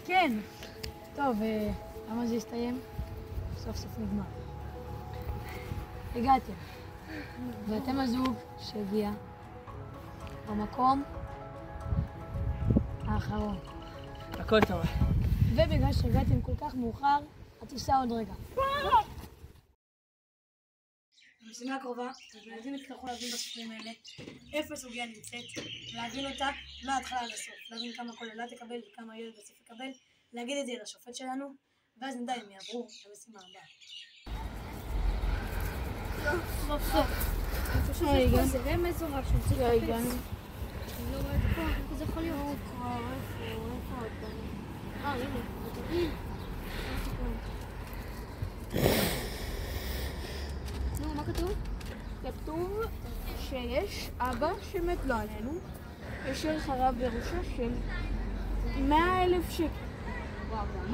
כן. טוב, למה זה הסתיים? סוף סוף נגמר. הגעתם. ואתם הזוג שהגיע במקום האחרון. הכל טוב. ובגלל שהגעתם כל כך מאוחר, הטיסה עוד רגע. במשימה הקרובה, הילדים יצטרכו להבין בספרים האלה איפה הסוגיה נמצאת, להבין אותה מההתחלה עד הסוף, להבין כמה כל ילדה תקבל וכמה ילד בסוף יקבל, להגיד את זה לשופט שלנו, ואז נדע אם יעברו למשימה הבאה. זה רמז או רק שם צריך לחפש. אני לא רואה את זה פה, איפה זה יכול להיות? איפה עוד פעם? הנה, תגיד. נו, מה כתוב? כתוב שיש אבא שמת לו עלינו, אשר חרב ירושה של 100,000 שקל.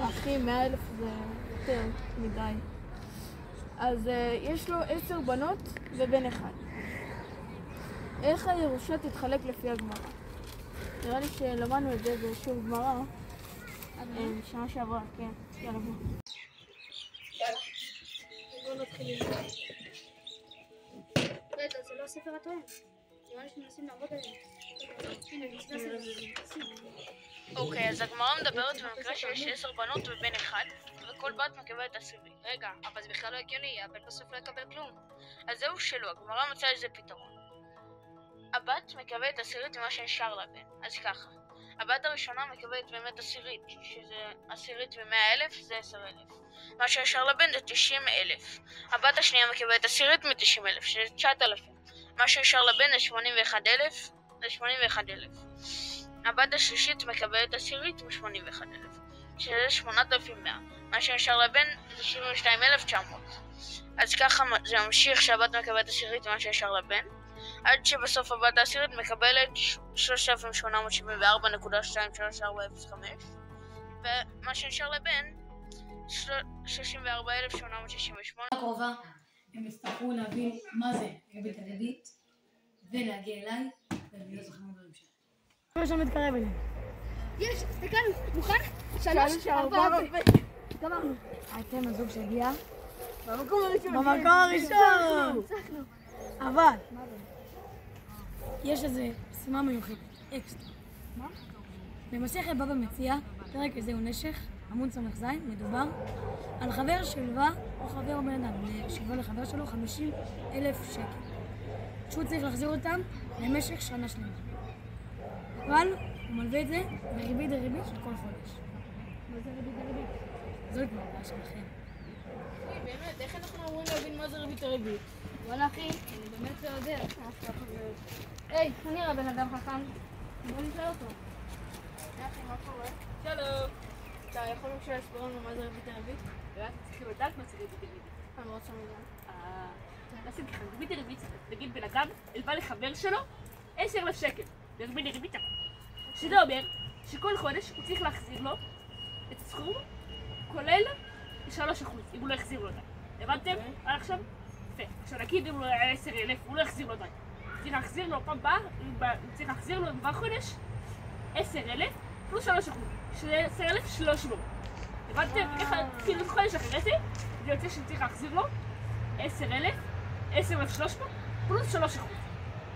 אחי, 100,000 זה יותר מדי. אז יש לו 10 בנות ובן אחד. איך הירושה תתחלק לפי הגמרא? נראה לי שלמדנו את זה בשיעור גמרא. שנה שעברה, כן. יאללה בוא. בוא נתחיל עם זה. רגע, זה לא ספר התואם. נראה לי שמנסים לעבוד עליהם. הנה, זה הספר. אוקיי, אז הגמרא מדברת במקרה שיש 10 בנות ובן אחד, וכל בת מקבלת 10. רגע, אבל זה בכלל לא הגיוני, הבן בסוף לא יקבל כלום. אז זהו שלא, הגמרא מצאה לזה פתרון. הבת מקבלת 10 ממה שנשאר לבן, אז ככה. הבת הראשונה מקבלת באמת 10, שזה 10 מ-100,000 זה 10,000. מה שנשאר לבן זה 90,000. הבת השנייה מקבלת 10 מ-90,000, שזה 9,000. מה שנשאר לבן זה 81,000, זה 81,000. הבת השלישית מקבלת 10 מ-81,000, שזה 8,100. מה שנשאר לבן זה 72,900. אז ככה זה ממשיך שהבת מקבלת 10 ממה שנשאר לבן, עד שבסוף הבת העשירית מקבלת 3,874.23405, ומה שנשאר לבן 34,868. הקרובה הם יצטרכו להבין מה זה ריבית דריבית ולהגיע אליי ואני לא זוכר מה דברים שלי. אני לא מתקרב אליי. יש, הסתכלנו, מוכן? 3, 4 גמרנו. אתם הזוג שהגיע במקום הראשון. במקום הראשון. אבל יש איזה משימה מיוחדת, אקסטרה. מה? במסכת בבא מציעא, פרק הזה הוא נשך, עמוד ס"ז, מדובר על חבר שלווה או חבר או בן אדם, שילווה לחבר שלו 50,000 שקל. שהוא צריך להחזיר אותם למשך שנה שלמה. אבל הוא מלווה את זה בריבית דריבית של כל חודש. מה זה ריבית דריבית? זו כבר הבעיה שלכם. באמת, איך אנחנו אמורים להבין מה זה ריבית דריבית? וואלה אחי, אני באמת לא יודע. היי, אני רואה בן אדם חכם. בוא נשאל אותו. אחי, מה קורה? שלום. אתה יכול בבקשה להסביר לנו מה זה ריבית דריבית? ואתם צריכים לדעת מה זה ריבית דריבית. אני מאוד שמח. נעשים ככה, ריבית דריבית, נגיד בן אדם הלווה לחבר שלו 10,000 שקל. זה ריבית דריבית. שזה אומר שכל חודש הוא צריך להחזיר לו את הסכום כולל 3%, אם הוא לא יחזיר לו אותה. הבנתם? עד עכשיו? יפה. עכשיו נגיד אם הוא היה 10,000, הוא לא יחזיר לו אותה. צריך להחזיר לו פעם הבאה, צריך להחזיר לו כבר חודש 10,000 פלוס 3%, שזה 10,300. הבנתם? ככה, כאילו חודש אחרי זה יוצא שצריך להחזיר לו 10,300 פלוס 3%.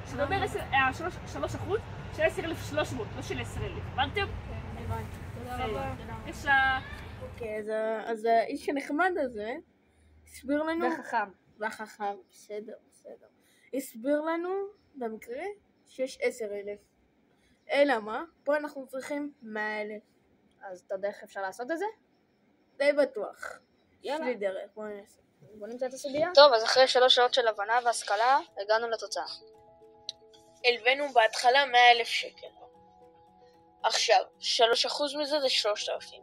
שזה אומר 3% של 10,300, לא של 10,000. הבנתם? הבנתי. תודה רבה. אוקיי, אז האיש הנחמד הזה הסביר לנו... והחכם, בסדר. הסביר לנו במקרה שיש 10,000. אלא מה? פה אנחנו צריכים 100,000. אז אתה יודע איך אפשר לעשות את זה? די בטוח. יאללה. יש לי דרך, בוא נמצא את הסוגיה. טוב, אז אחרי 3 שעות של הבנה והשכלה, הגענו לתוצאה. הלווינו בהתחלה 100,000 שקל. עכשיו, 3% מזה זה 3,000.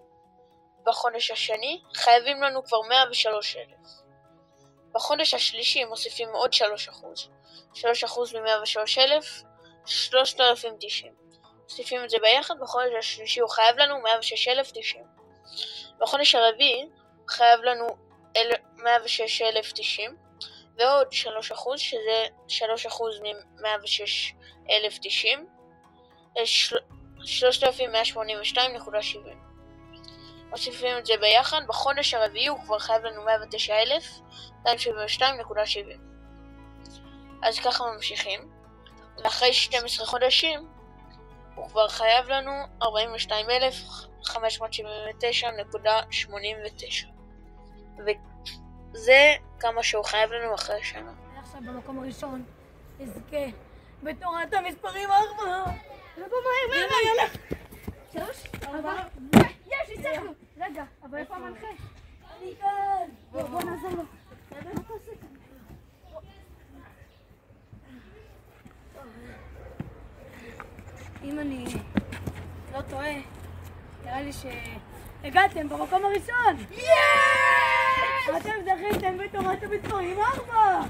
בחודש השני חייבים לנו כבר 103,000. בחודש השלישי מוסיפים עוד 3%. 3% מ-103,000, 3,090. מוסיפים את זה ביחד, בחודש השלישי הוא חייב לנו 106,090. בחודש הרביעי חייב לנו 106,090, ועוד 3%, שזה 3% מ-106,090, 3,182.70. מוסיפים את זה ביחד, בחודש הרביעי הוא כבר חייב לנו 109,272.70. אז ככה ממשיכים. ואחרי 12 חודשים הוא כבר חייב לנו 42,579.89. וזה כמה שהוא חייב לנו אחרי שנה. עכשיו במקום הראשון יזכה בתורת המספרים 4. בוא מהר, יאללה. 3, 4. יש, ניצחנו. רגע, אבל איפה המנחה? אני כאן. בוא נעזור לו. מה אתה עושה כאן? אם אני לא טועה, נראה לי שהגעתם במקום הראשון. אתם זכיתם בתורת המספרים 4.